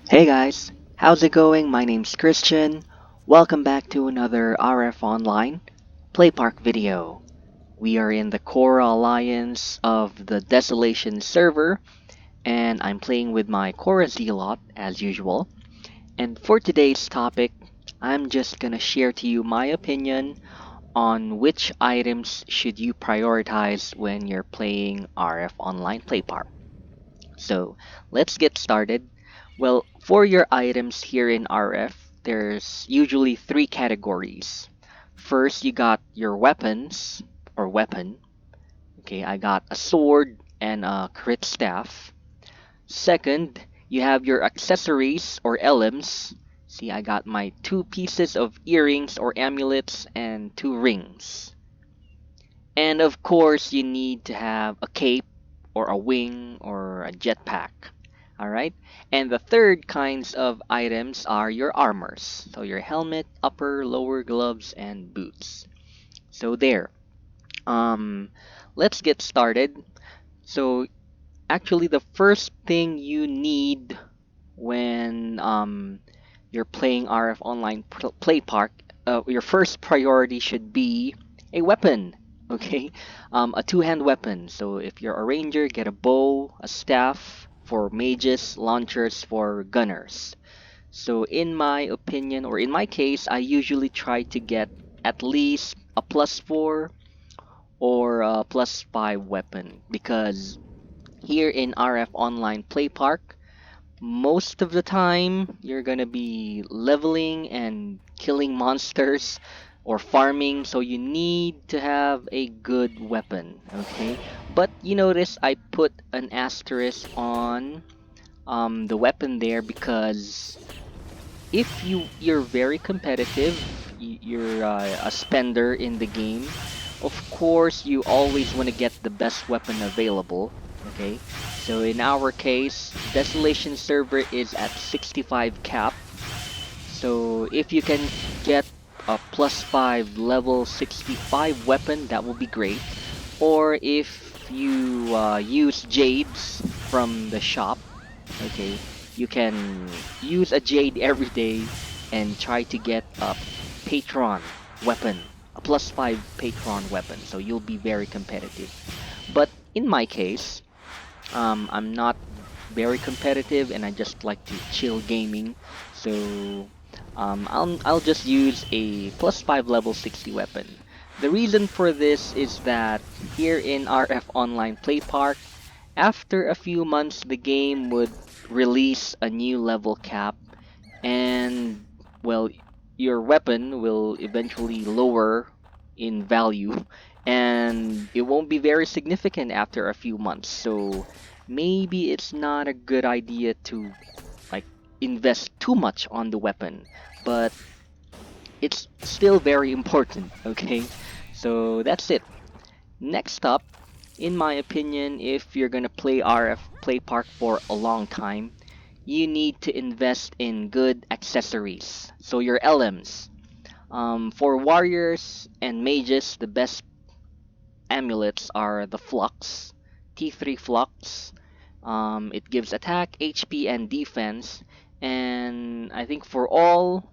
Hey guys, how's it going? My name's Christian. Welcome back to another RF Online PlayPark video. We are in the Cora Alliance of the Desolation server, and I'm playing with my Cora Zealot as usual. And for today's topic, I'm just gonna share to you my opinion on which items should you prioritize when you're playing RF Online PlayPark. So let's get started. Well, for your items here in RF, there's usually three categories. First, you got your weapons or weapon. Okay, I got a sword and a crit staff. Second, you have your accessories or items. See, I got my two pieces of earrings or amulets and two rings. And of course, you need to have a cape or a wing or a jetpack. Alright? And the third kinds of items are your armors. So your helmet, upper, lower gloves, and boots. So there. Um, let's get started. So actually the first thing you need when you're playing RF Online Play Park, your first priority should be a weapon. Okay, a two-hand weapon. So if you're a ranger, get a bow, a staff for mages, launchers for gunners. So in my opinion, or in my case, I usually try to get at least a +4 or a +5 weapon because here in RF Online Play Park, most of the time you're gonna be leveling and killing monsters or farming, so you need to have a good weapon. Okay, but you notice I put an asterisk on the weapon there because if you're very competitive, you're a spender in the game, of course you always want to get the best weapon available. Okay, so in our case, Desolation server is at 65 cap. So if you can get a +5 level 65 weapon, that will be great. Or if you use jades from the shop, okay, you can use a jade every day and try to get a patron weapon, a +5 patron weapon, so you'll be very competitive. But in my case, I'm not very competitive and I just like to chill gaming, so I'll just use a +5 level 60 weapon. The reason for this is that here in RF Online Play Park, after a few months, the game would release a new level cap, and well, your weapon will eventually lower in value, and it won't be very significant after a few months. So maybe it's not a good idea to like invest too much on the weapon, but it's still very important. Okay, so that's it. Next up, in my opinion, if you're gonna play RF Play Park for a long time, you need to invest in good accessories. So your LMs. For warriors and mages, the best amulets are the Flux, T3 Flux. It gives attack, HP, and defense. And I think for all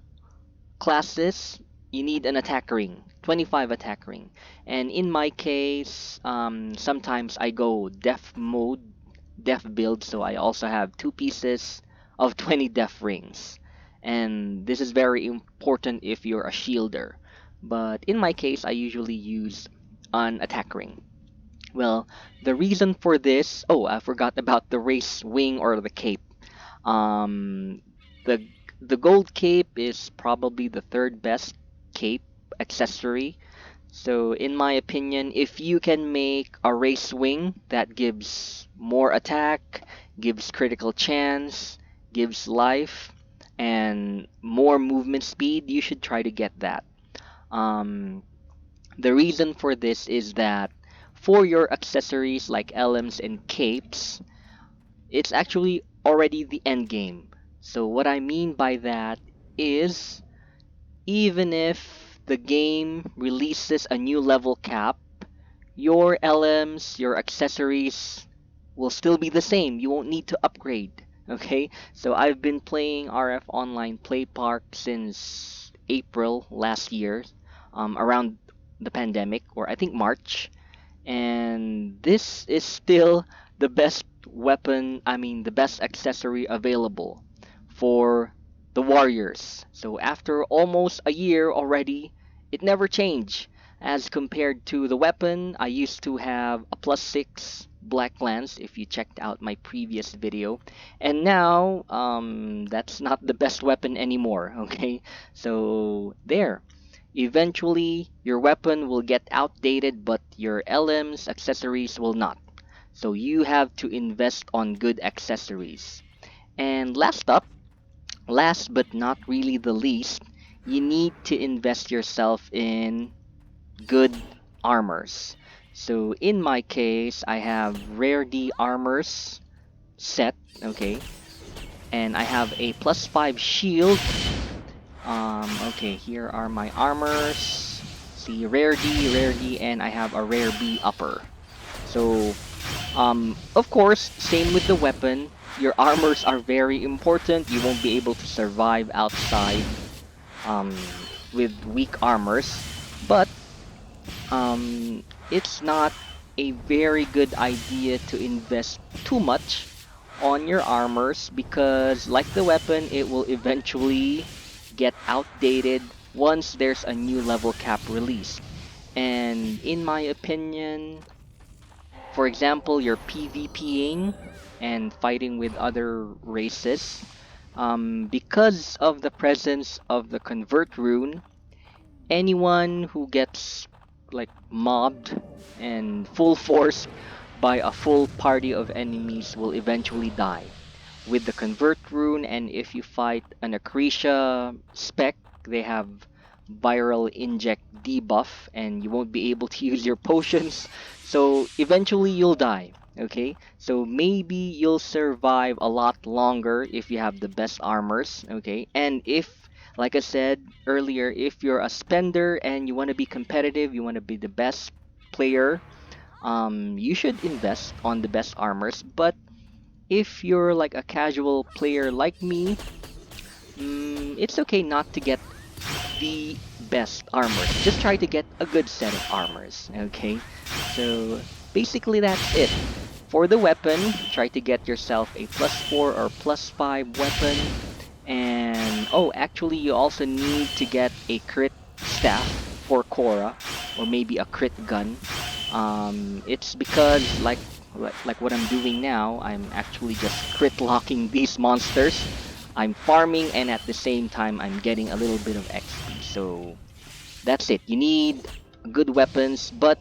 classes, you need an attack ring, 25 attack ring. And in my case, sometimes I go def mode, def build, so I also have two pieces of 20 def rings. And this is very important if you're a shielder. But in my case, I usually use an attack ring. Well, the reason for this, oh, I forgot about the race wing or the cape. Um, the the gold cape is probably the third best cape accessory. So in my opinion, if you can make a race wing that gives more attack, gives critical chance, gives life, and more movement speed, you should try to get that. Um, the reason for this is that for your accessories like LMs and capes, it's actually already the end game. So what I mean by that is even if the game releases a new level cap, your LMs, your accessories will still be the same. You won't need to upgrade. Okay, so I've been playing RF Online PlayPark since April last year, around the pandemic, or I think March. And this is still the best weapon, I mean, the best accessory available for the Warriors. So after almost a year already, it never changed. As compared to the weapon, I used to have a +6 Black Lance if you checked out my previous video. And now, that's not the best weapon anymore, okay? So there. Eventually, your weapon will get outdated, but your LM's accessories will not. So you have to invest on good accessories. And last but not really the least, you need to invest yourself in good armors. So in my case, I have rare D armors set, okay, and I have a +5 shield. Okay, here are my armors. See, rare D, and I have a rare B upper. So, of course, same with the weapon. Your armors are very important. You won't be able to survive outside um, with weak armors. But it's not a very good idea to invest too much on your armors because, like the weapon, it will eventually get outdated once there's a new level cap released. And in my opinion, for example, you're PvPing and fighting with other races, because of the presence of the convert rune, anyone who gets like mobbed and full force by a full party of enemies will eventually die with the convert rune. And if you fight an Acretia spec, they have viral inject debuff and you won't be able to use your potions, so eventually you'll die. Okay, so maybe you'll survive a lot longer if you have the best armors. Okay, and if, like I said earlier, if you're a spender and you want to be competitive, you want to be the best player, you should invest on the best armors. But if you're like a casual player like me, it's okay not to get the best armors. Just try to get a good set of armors, okay? So basically that's it. For the weapon, try to get yourself a +4 or +5 weapon. And oh, actually you also need to get a crit staff for Korra, or maybe a crit gun. It's because like what I'm doing now, I'm actually just crit locking these monsters. I'm farming and at the same time I'm getting a little bit of XP. So that's it. You need good weapons, but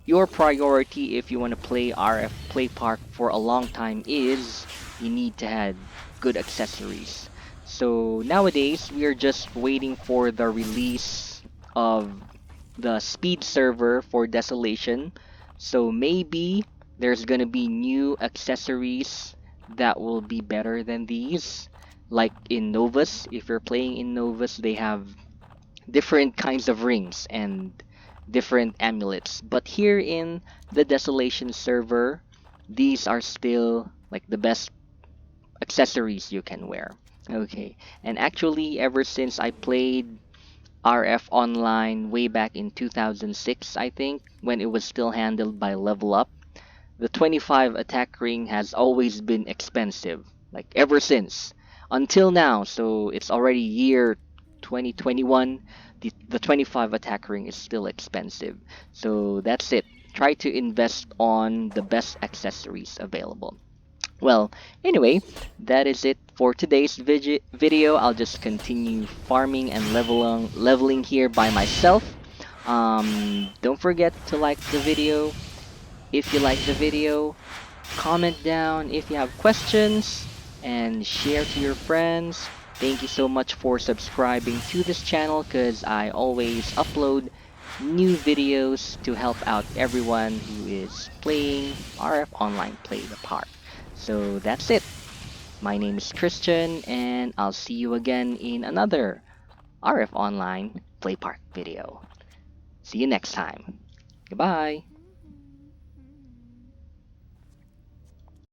your priority if you want to play RF Play Park for a long time is you need to have good accessories. So nowadays we are just waiting for the release of the speed server for Desolation. So maybe there's gonna be new accessories that will be better than these. Like in Novus, if you're playing in Novus, they have different kinds of rings and different amulets. But here in the Desolation server, these are still like the best accessories you can wear. Okay, and actually, ever since I played RF Online way back in 2006, I think, when it was still handled by Level Up, the 25 attack ring has always been expensive, like ever since until now. So it's already year 2021. The 25 attack ring is still expensive. So that's it. Try to invest on the best accessories available. Well, anyway, that is it for today's video. I'll just continue farming and leveling here by myself. Don't forget to like the video if you like the video. Comment down if you have questions and share to your friends. Thank you so much for subscribing to this channel because I always upload new videos to help out everyone who is playing RF Online Play the Park. So that's it. My name is Christian and I'll see you again in another RF Online Play Park video. See you next time. Goodbye.